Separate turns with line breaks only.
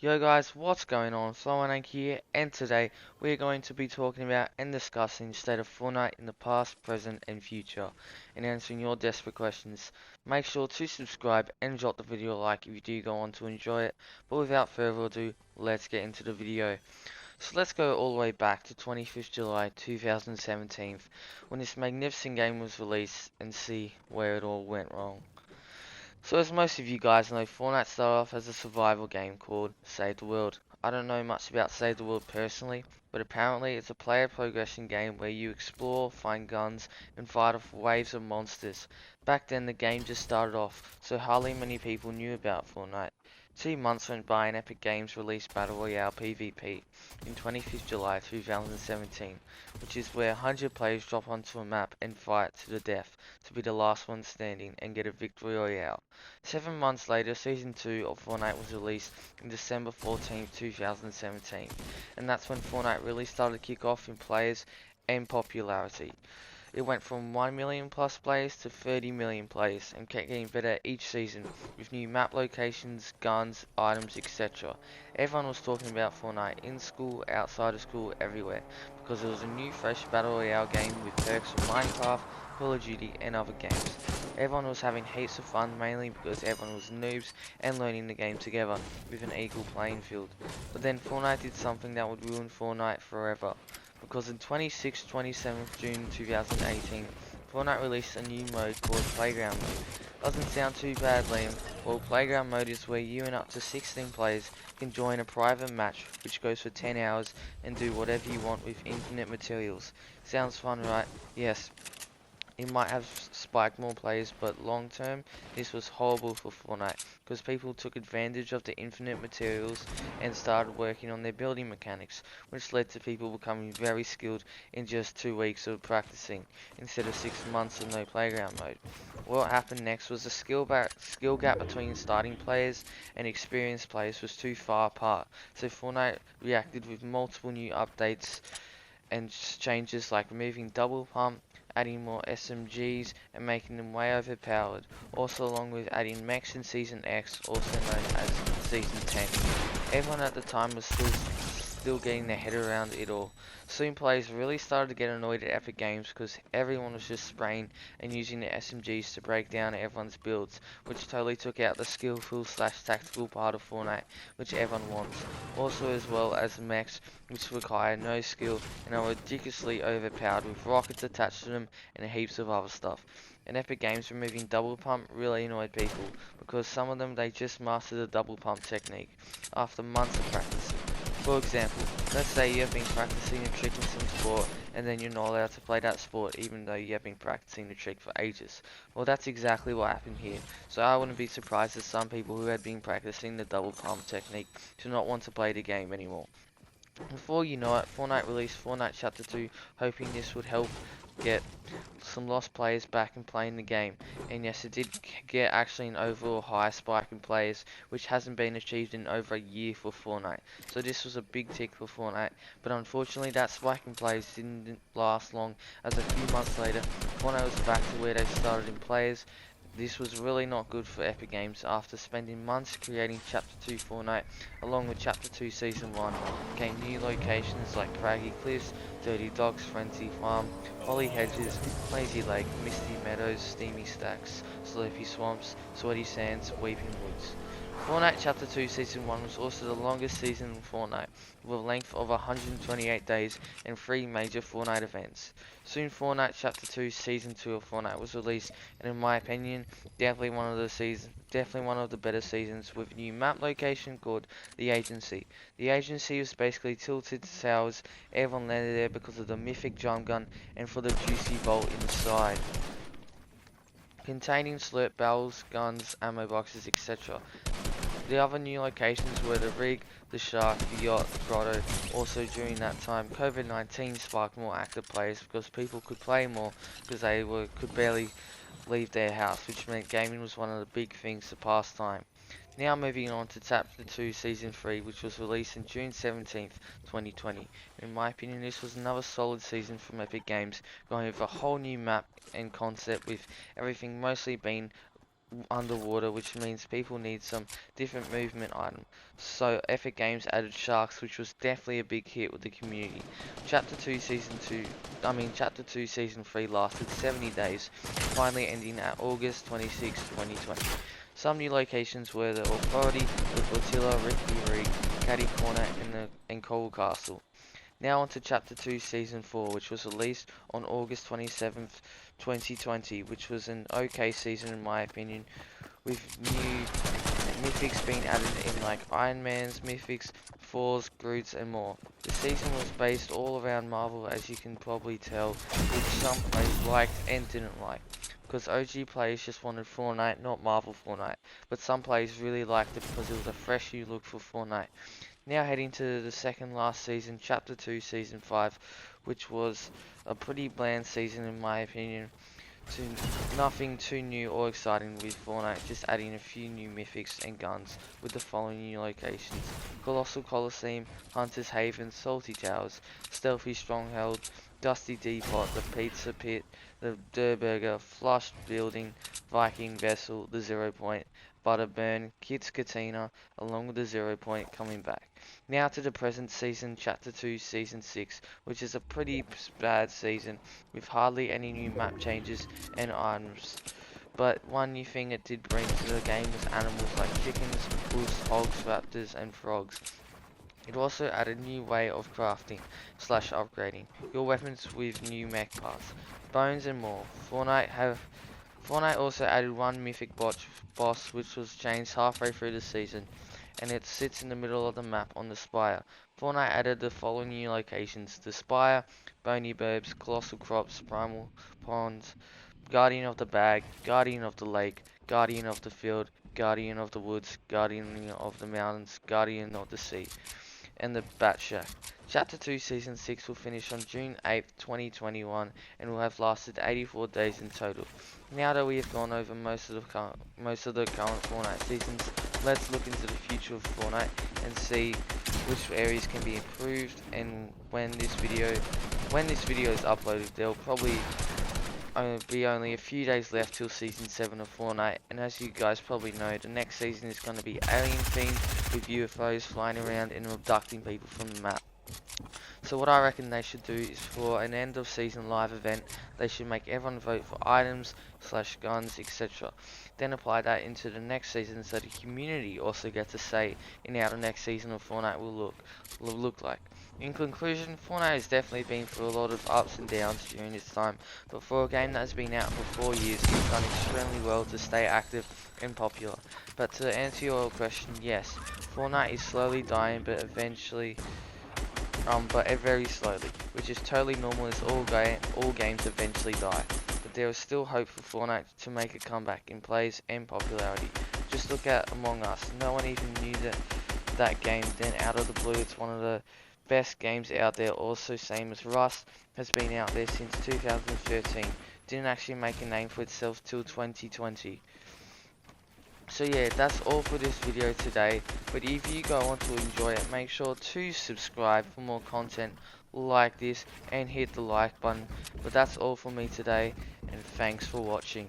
Yo guys, what's going on? Slowanak here, and today we're going to be talking about and discussing the state of Fortnite in the past, present, and future, and answering your desperate questions. Make sure to subscribe and drop the video a like if you do go on to enjoy it, but without further ado, let's get into the video. So let's go all the way back to 25th July 2017, when this magnificent game was released, and see where it all went wrong. So as most of you guys know, Fortnite started off as a survival game called Save the World. I don't know much about Save the World personally, but apparently it's a player progression game where you explore, find guns, and fight off waves of monsters. Back then the game just started off, so hardly many people knew about Fortnite. 2 months went by and Epic Games released Battle Royale PvP in 25th July 2017, which is where 100 players drop onto a map and fight to the death to be the last one standing and get a victory royale. 7 months later, Season 2 of Fortnite was released on December 14, 2017, and that's when Fortnite really started to kick off in players and popularity. It went from 1 million plus players to 30 million players and kept getting better each season with new map locations, guns, items, etc. Everyone was talking about Fortnite in school, outside of school, everywhere because it was a new fresh battle royale game with perks from Minecraft, Call of Duty and other games. Everyone was having heaps of fun mainly because everyone was noobs and learning the game together with an equal playing field. But then Fortnite did something that would ruin Fortnite forever, because on 27th June 2018, Fortnite released a new mode called Playground Mode. Doesn't sound too bad, Liam. Well, Playground Mode is where you and up to 16 players can join a private match which goes for 10 hours and do whatever you want with infinite materials. Sounds fun, right? Yes. It might have spiked more players, but long term, this was horrible for Fortnite because people took advantage of the infinite materials and started working on their building mechanics, which led to people becoming very skilled in just 2 weeks of practicing instead of 6 months of no playground mode. What happened next was the skill gap between starting players and experienced players was too far apart, so Fortnite reacted with multiple new updates and changes like removing double pump, adding more SMGs, and making them way overpowered. Also along with adding mechs in Season X, also known as Season 10. Everyone at the time was still getting their head around it all. Soon players really started to get annoyed at Epic Games because everyone was just spraying and using the SMGs to break down everyone's builds, which totally took out the skillful slash tactical part of Fortnite, which everyone wants. Also as well as the mechs, which require no skill and are ridiculously overpowered with rockets attached to them and heaps of other stuff. And Epic Games removing double pump really annoyed people because some of them they just mastered the double pump technique after months of practicing. For example, let's say you have been practicing a trick in some sport and then you're not allowed to play that sport even though you have been practicing the trick for ages. Well, that's exactly what happened here. So I wouldn't be surprised if some people who had been practicing the double pump technique do not want to play the game anymore. Before you know it, Fortnite released Fortnite Chapter 2, hoping this would help get some lost players back and playing the game. And yes, it did get actually an overall high spike in players, which hasn't been achieved in over a year for Fortnite. So this was a big tick for Fortnite, but unfortunately that spike in players didn't last long, as a few months later, Fortnite was back to where they started in players. This was really not good for Epic Games after spending months creating Chapter 2 Fortnite, along with Chapter 2 Season 1, came new locations like Craggy Cliffs, Dirty Docks, Frenzy Farm, Holly Hedges, Lazy Lake, Misty Meadows, Steamy Stacks, Slurpy Swamps, Sweaty Sands, Weeping Woods. Fortnite Chapter 2 Season 1 was also the longest season in Fortnite, with a length of 128 days and 3 major Fortnite events. Soon Fortnite Chapter 2 Season 2 of Fortnite was released, and in my opinion, definitely one of the better seasons, with a new map location called The Agency. The Agency was basically tilted towers. Everyone landed there because of the mythic drum gun and for the juicy vault inside, containing slurp barrels, guns, ammo boxes, etc. The other new locations were the rig, the shark, the yacht, the grotto. Also during that time, COVID-19 sparked more active players because people could play more because could barely leave their house, which meant gaming was one of the big things to pass time. Now moving on to Chapter 2 Season 3, which was released on June 17th, 2020. In my opinion, this was another solid season from Epic Games, going with a whole new map and concept, with everything mostly being underwater, which means people need some different movement items. So Epic Games added sharks, which was definitely a big hit with the community. Chapter 2 Season 3 lasted 70 days, finally ending at August 26, 2020. Some new locations were the Authority, the Flotilla, Ricky Rig, Caddy Corner, and Coral Castle. Now on to Chapter 2 Season 4, which was released on August 27th, 2020, which was an okay season in my opinion, with new mythics being added in like Iron Man's mythics, Thor's, Groot's and more. The season was based all around Marvel, as you can probably tell, which some players liked and didn't like. Because OG players just wanted Fortnite, not Marvel Fortnite. But some players really liked it because it was a fresh new look for Fortnite. Now heading to the second last season, Chapter 2 Season 5, which was a pretty bland season in my opinion. Nothing too new or exciting with Fortnite, just adding a few new mythics and guns with the following new locations: Colossal Coliseum, Hunter's Haven, Salty Towers, Stealthy Stronghold, Dusty Depot, the Pizza Pit, the Durburger, Flush Building, Viking Vessel, the Zero Point, Butterburn, Kids Katina, along with the Zero Point coming back. Now to the present season, Chapter 2 Season 6, which is a pretty bad season with hardly any new map changes and items. But one new thing it did bring to the game was animals like chickens, wolves, hogs, raptors and frogs. It also added new way of crafting / upgrading your weapons with new mech parts, bones and more. Fortnite also added one mythic boss which was changed halfway through the season, and it sits in the middle of the map on the spire. Fortnite added the following new locations: the spire, Bony Burbs, Colossal Crops, Primal Ponds, Guardian of the Bag, Guardian of the Lake, Guardian of the Field, Guardian of the Woods, Guardian of the Mountains, Guardian of the Sea, and the Bat Shack. Chapter 2 Season 6 will finish on June 8th, 2021 and will have lasted 84 days in total. Now that we have gone over most of the current Fortnite seasons, let's look into the future of Fortnite and see which areas can be improved. And when this video is uploaded, there will probably be only a few days left till Season 7 of Fortnite, and as you guys probably know, the next season is going to be alien themed with UFOs flying around and abducting people from the map. So what I reckon they should do is, for an end of season live event, they should make everyone vote for items / guns, etc. Then apply that into the next season so the community also gets a say in how the next season of Fortnite will look like. In conclusion, Fortnite has definitely been through a lot of ups and downs during this time, but for a game that has been out for 4 years, it's done extremely well to stay active and popular. But to answer your question, yes, Fortnite is slowly dying, but very slowly, which is totally normal as all games eventually die. But there is still hope for Fortnite to make a comeback in plays and popularity. Just look at Among Us. No one even knew that game, then out of the blue it's one of the best games out there. Also same as Rust, has been out there since 2013. Didn't actually make a name for itself till 2020. So yeah, that's all for this video today, but if you go on to enjoy it, make sure to subscribe for more content like this and hit the like button. But that's all for me today, and thanks for watching.